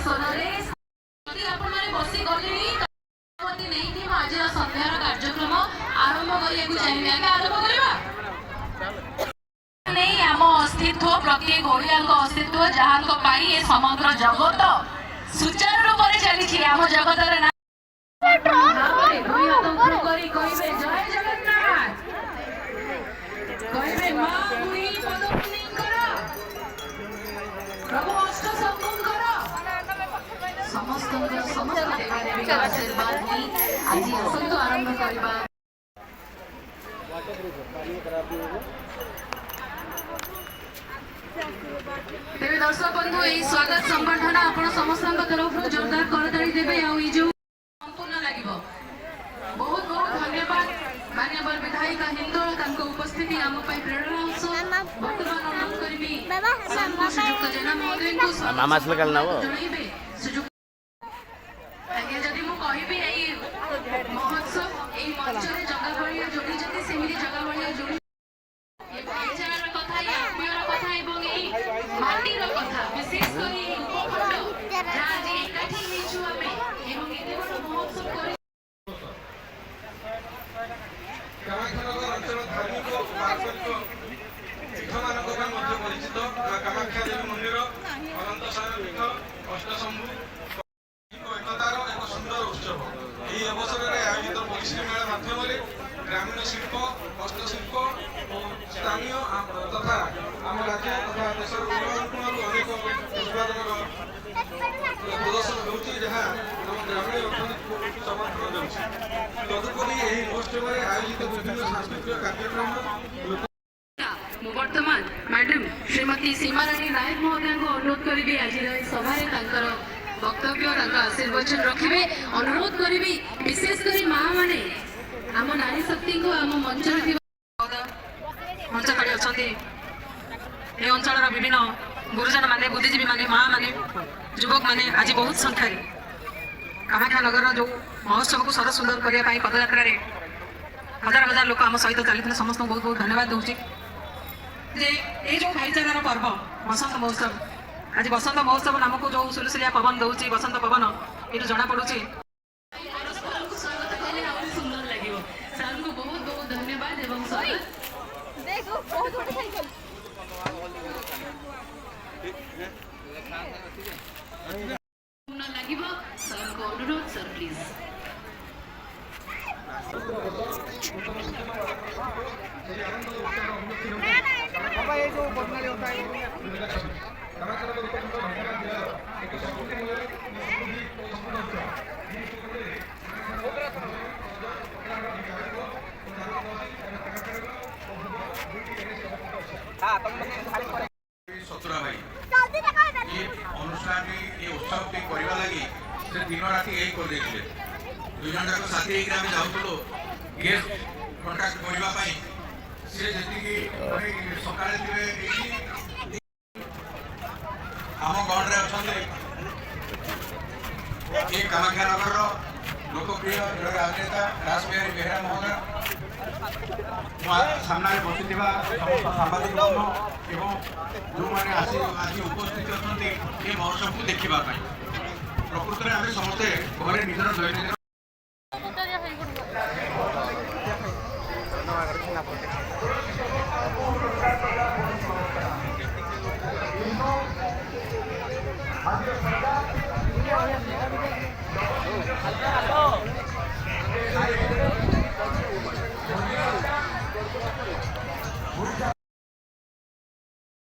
आसनरे यदि आपण माने बसी गलेनी अनुमति नहीं थी आज संध्यार कार्यक्रम आरंभ करिया चाहिए आगे आरंभ करवा नहीं आम अस्तित्व प्रत्येक ओडिया अस्तित्व जहाँ पाई ये समग्र जगत सुचारू रूप से चली आम जगतर ना समस्त समस्त आशीर्वाद आज आसतु आरंभ करवा तेरे दर्शक बंधु यही स्वागत संबर्धना आपण समस्त तरफ जोरदार करताली देबे आ ई जो संपूर्ण लागिबो बहुत बहुत धन्यवाद माननीय विधायिका हिंदोल तांको उपस्थिति आम पई प्रेरणा उत्स वर्तमान अनुरोध करबी सुजुक्त जेना महोदय को मामा से कल नाओ जणैबे सुजुक्त आगे जदि मु कहिबी एई महोत्सव एई मंच रे जगह बळिया जोडी जति सेमिति जगह बळिया जोडी ए भाईचारार कथा या आत्मीयर कथा एवं एई माटीर कथा विशेष करी उपखंड जहाँ जे एकाठी हेछु आमे एवं एते बड़ महोत्सव करी कामाख्यानगर अंचल धार्मिक पारंपरिक पीठमानक मध्य परिचित कामाख्या देवी मंदिर अनंत सागर पीठ अष्टशंभु एकतार एक सुंदर उत्सव यही अवसर में आयोजित परिश्री मेला माध्यम ग्रामीण शिल्प हस्तशिल्प और स्थानीय तथा आम राज्य तथा देशर उन्नयन अनेक उत्पादन प्रदर्शन होती जहाँ आम ग्रामीण अर्थनीति को समर्थन देଉଛି तदुपरि यही महोत्सव में आयोजित विभिन्न सांस्कृतिक कार्यक्रम वर्तमान मैडम श्रीमती सीमाराणी नायक महोदय को अनुरोध करी आज सभा वक्तव्य आशीर्वचन रखिए अनुरोध करी विशेष करी माँ माने आम नारी शक्ति को आम मंच मंचकारी अच्छा ये अंचल विभिन्न गुरुजन माने बुद्धिजीवी माने माँ माने युवक माने आज बहुत संख्यार कामाख्या नगर जो महोत्सव को सदा सुंदर करने पदयात्रा हजार हजार लोक आम सहित चलते समस्त बहुत बहुत धन्यवाद दूसरी जे ये जो भाईचारार पर्व बसंत महोत्सव आज बसंत महोत्सव नामक जो सुलसुलिया पवन दौर बसंत पवन ये जना पड़ू सुंदर लगे सर को बहुत बहुत धन्यवाद एवं लगे सर को अनुरोध सर प्लीज ये जो बदनाली होता है सतुरा भाई ये अनुष्ठान ये उत्सव करने लगी से दिन राति यही कर दुई जन जाक साथी आम जाऊँ गेस्ट कंटाक्ट करने सी जी सका आम गढ़ अच्छा ये कामाख्या नगर लोकप्रिय जड़े अभिनेता रासबिहारी बेहेरा महोदय सामने बसी समस्त सांबादिक बंधु एवं जो मैंने आज उपस्थित अच्छा ये महोत्सव को देखापी प्रकृत में आम समस्ते घरे निजर दैनंदिन